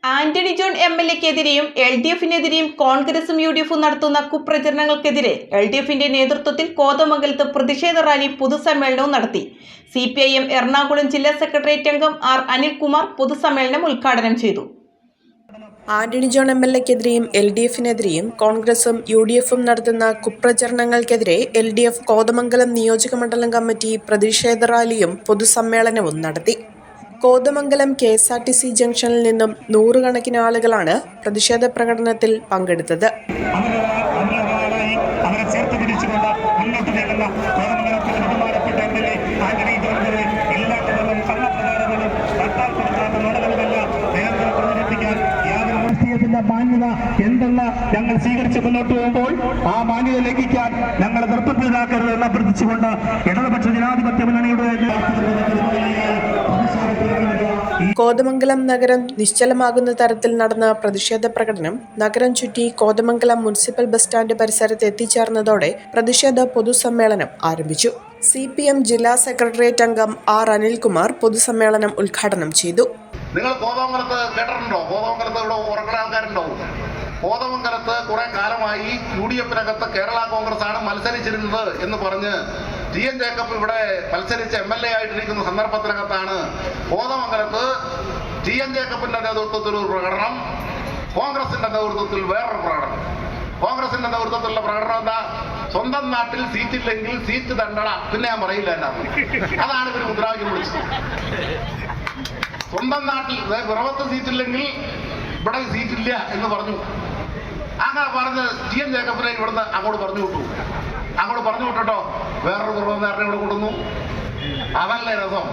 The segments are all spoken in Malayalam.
ആന്റണി ജോൺ എംഎൽഎക്കെതിരെയും എൽഡിഎഫിനെതിരെയും കോൺഗ്രസും യുഡിഎഫും നടത്തുന്ന കുപ്രചരണങ്ങൾക്കെതിരെ എൽഡിഎഫിന്റെ നേതൃത്വത്തിൽ കോതമംഗലത്ത് പ്രതിഷേധ റാലി പൊതുസമ്മേളനവും നടത്തി. സിപിഐഎം എറണാകുളം ജില്ലാ സെക്രട്ടേറിയറ്റ് അംഗം ആർ അനിൽകുമാർ പൊതുസമ്മേളനം ഉദ്ഘാടനം ചെയ്തു. ആന്റണി ജോൺ എംഎൽഎക്കെതിരെയും എൽഡിഎഫിനെതിരെയും കോൺഗ്രസും യുഡിഎഫും നടത്തുന്ന കുപ്രചരണങ്ങൾക്കെതിരെ എൽഡിഎഫ് കോതമംഗലം നിയോജകമണ്ഡലം കമ്മിറ്റി പ്രതിഷേധ റാലിയും പൊതുസമ്മേളനവും നടത്തി. കോതമംഗലം KSRTC ജംഗ്ഷനിൽ നിന്നും നൂറുകണക്കിന് ആളുകളാണ് പ്രതിഷേധ പ്രകടനത്തിൽ പങ്കെടുത്തത്. മാന്യത എന്തെന്ന് ഞങ്ങൾ സ്വീകരിച്ച് മുന്നോട്ട് പോകുമ്പോൾ ആ മാന്യത ലംഘിക്കാൻ ഞങ്ങൾ നിർബന്ധിതരാക്കരുത് എന്ന് അഭ്യർത്ഥിച്ചുകൊണ്ട് ഇടതുപക്ഷ ജനാധിപത്യ മുന്നണിയുടെ കോതമംഗലം നഗരം നിശ്ചലമാകുന്ന തരത്തിൽ നടന്ന പ്രതിഷേധ പ്രകടനം നഗരം ചുറ്റി കോതമംഗലം മുനിസിപ്പൽ ബസ് സ്റ്റാൻഡ് പരിസരത്ത് എത്തിച്ചേർന്നതോടെ പ്രതിഷേധ പൊതുസമ്മേളനം ആരംഭിച്ചു. CPM ജില്ലാ സെക്രട്ടേറിയറ്റ് അംഗം ആർ അനിൽകുമാർ പൊതുസമ്മേളനം ഉദ്ഘാടനം ചെയ്തു. നിങ്ങൾ കോതമംഗലത്ത് കേട്ടിട്ടുണ്ടോ? കോതമംഗലത്ത് ഇവിടെ ഉറങ്ങുന്ന ആൾക്കാരുണ്ടാവും. കോതമംഗലത്ത് കുറെ കാലമായി UDF-നകത്ത് കേരള കോൺഗ്രസ് ആണ് മത്സരിച്ചിരുന്നത് എന്ന് പറഞ്ഞ് TN ജേക്കബ് ഇവിടെ മത്സരിച്ച് MLA ആയിട്ടിരിക്കുന്ന സന്ദർഭത്തിനകത്താണ് കോതമംഗലത്ത് TN ജേക്കബിന്റെ നേതൃത്വത്തിൽ ഒരു പ്രകടനം, കോൺഗ്രസിന്റെ നേതൃത്വത്തിൽ വേറൊരു പ്രകടനം. കോൺഗ്രസിന്റെ നേതൃത്വത്തിലുള്ള പ്രകടനം എന്താ? സ്വന്തം നാട്ടിൽ സീറ്റില്ലെങ്കിൽ സീറ്റ് തണ്ടട, പിന്നെ ഞാൻ പറയില്ല എന്നാ. അതാണ് ഇവർ മുദ്രാവാക്യം വിളിച്ചത്. സ്വന്തം നാട്ടിൽ പിറവത്ത് സീറ്റില്ലെങ്കിൽ ഇവിടെ സീറ്റില്ല എന്ന് പറഞ്ഞു. അങ്ങനെ പറഞ്ഞ് TN ജേക്കബിനെ ഇവിടുന്ന് അങ്ങോട്ട് പറഞ്ഞു വിട്ടു. അങ്ങോട്ട് പറഞ്ഞു വിട്ടോ വേറൊരു കുറവങ്കാരനെ ഇവിടെ കൊണ്ടുവന്നു. അതല്ലേ രസം.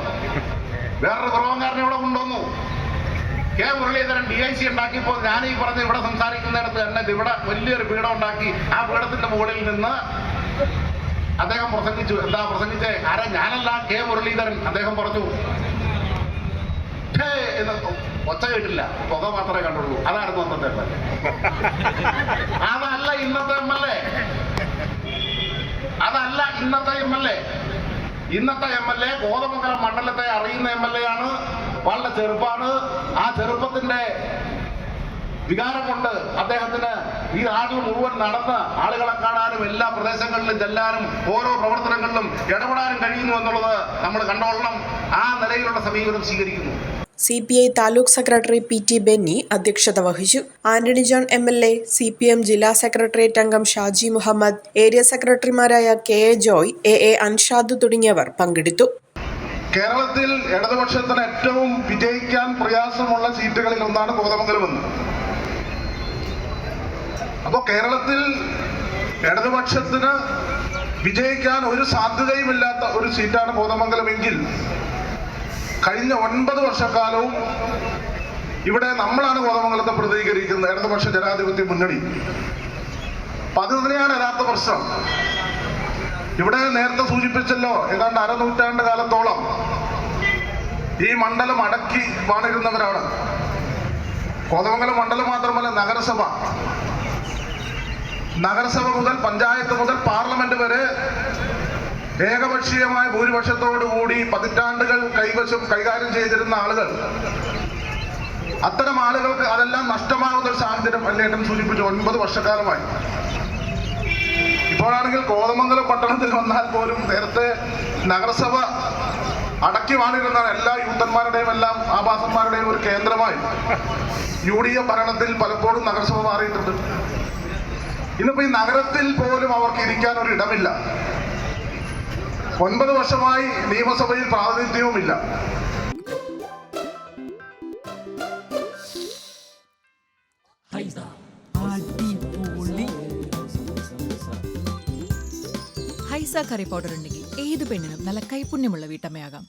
വേറൊരു കുറവങ്കാരനെ ഇവിടെ കൊണ്ടുവന്നു. K മുരളീധരൻ DIC ഉണ്ടാക്കിയപ്പോൾ ഞാൻ ഈ പറഞ്ഞ് ഇവിടെ സംസാരിക്കുന്നിടത്ത് തന്നെ ഇവിടെ വലിയൊരു പീഠം ഉണ്ടാക്കി ആ പീഠത്തിന്റെ മുകളിൽ നിന്ന് അദ്ദേഹം പ്രസംഗിച്ചു. എന്താ പ്രസംഗിച്ചേ? ഞാനല്ല, K മുരളീധരൻ. അദ്ദേഹം പറഞ്ഞു എന്ന്. ഒച്ച കേട്ടില്ല, പുക മാത്രമേ കണ്ടുള്ളൂ. അതായിരുന്നു അന്നത്തെ MLA. അതല്ല ഇന്നത്തെ MLA. അതല്ല ഇന്നത്തെ MLA. ഇന്നത്തെ MLA കോതമംഗലം മണ്ഡലത്തെ അറിയുന്ന MLA ആണ്. വളരെ ചെറുപ്പാണ്. ആ ചെറുപ്പത്തിന്റെ വികാരം കൊണ്ട് അദ്ദേഹത്തിന് ഈ നാട്ടിൽ മുഴുവൻ നടന്ന് ആളുകളെ കാണാനും എല്ലാ പ്രദേശങ്ങളിലും ചെല്ലാനും ഓരോ പ്രവർത്തനങ്ങളിലും ഇടപെടാനും കഴിയുന്നു എന്നുള്ളത് നമ്മൾ കണ്ടോളണം. ആ നിലയിലുള്ള സമീപനം സ്വീകരിക്കുന്നു. CPI taluk secretary PT Benny അധ്യക്ഷത വഹിച്ചു. ആന്റണി ജോൺ MLA, CPM ജില്ലാ സെക്രട്ടേറിയറ്റ് അംഗം ഷാജി മുഹമ്മദ്, ഏരിയ സെക്രട്ടറിമാരായ KA ജോയ്, AA അൻഷാദ് തുടങ്ങിയവർ പങ്കെടുത്തു. കേരളത്തിൽ ഇടതുപക്ഷത്തിന് ഏറ്റവും വിജയിക്കാൻ പ്രയാസമുള്ള സീറ്റുകളിൽ ഒന്നാണ് കോതമംഗലമെന്ന്. അപ്പോൾ കേരളത്തിൽ ഇടതുപക്ഷത്തിന് വിജയിക്കാൻ ഒരു സാധ്യതയുമില്ലാത്ത ഒരു സീറ്റാണ് കോതമംഗലമെങ്കിൽ കഴിഞ്ഞ 9 വർഷക്കാലവും ഇവിടെ നമ്മളാണ് കോതമംഗലത്തെ പ്രതികരിക്കുന്നത്, ഇടതുപക്ഷ ജനാധിപത്യ മുന്നണി. അപ്പൊ അത് തന്നെയാണ് യഥാർത്ഥ പ്രശ്നം. ഇവിടെ നേരത്തെ സൂചിപ്പിച്ചല്ലോ, ഏതാണ്ട് അരനൂറ്റാണ്ട് കാലത്തോളം ഈ മണ്ഡലം അടക്കി വാണിരുന്നവരാണ്. കോതമംഗലം മണ്ഡലം മാത്രമല്ല, നഗരസഭ മുതൽ പഞ്ചായത്ത് മുതൽ പാർലമെന്റ് വരെ ഏകപക്ഷീയമായ ഭൂരിപക്ഷത്തോടുകൂടി പതിറ്റാണ്ടുകൾ കൈകാര്യം ചെയ്തിരുന്ന ആളുകൾ. അത്തരം ആളുകൾക്ക് അതെല്ലാം നഷ്ടമാകുന്ന ഒരു സാഹചര്യം അല്ലേട്ടൻ സൂചിപ്പിച്ചു 9 വർഷക്കാലമായി. ഇപ്പോഴാണെങ്കിൽ കോതമംഗലം പട്ടണത്തിൽ വന്നാൽ പോലും നേരത്തെ നഗരസഭ അടക്കി വാണിരുന്ന എല്ലാ യൂത്തന്മാരുടെയും എല്ലാം ആഭാസന്മാരുടെയും ഒരു കേന്ദ്രമായി UDF ഭരണത്തിൽ പലപ്പോഴും നഗരസഭ മാറിയിട്ടുണ്ട്. ഇന്നിപ്പോ ഈ നഗരത്തിൽ പോലും അവർക്ക് ഇരിക്കാൻ ഒരു ഇടമില്ല. 9 വർഷമായി നിയമസഭയിൽ പ്രാതിനിധ്യവുമില്ല. ഹൈസ കറി പൗഡർ ഉണ്ടെങ്കിൽ ഏത് പെണ്ണിനും നല്ല കൈപുണ്യമുള്ള വീട്ടമ്മയാകാം.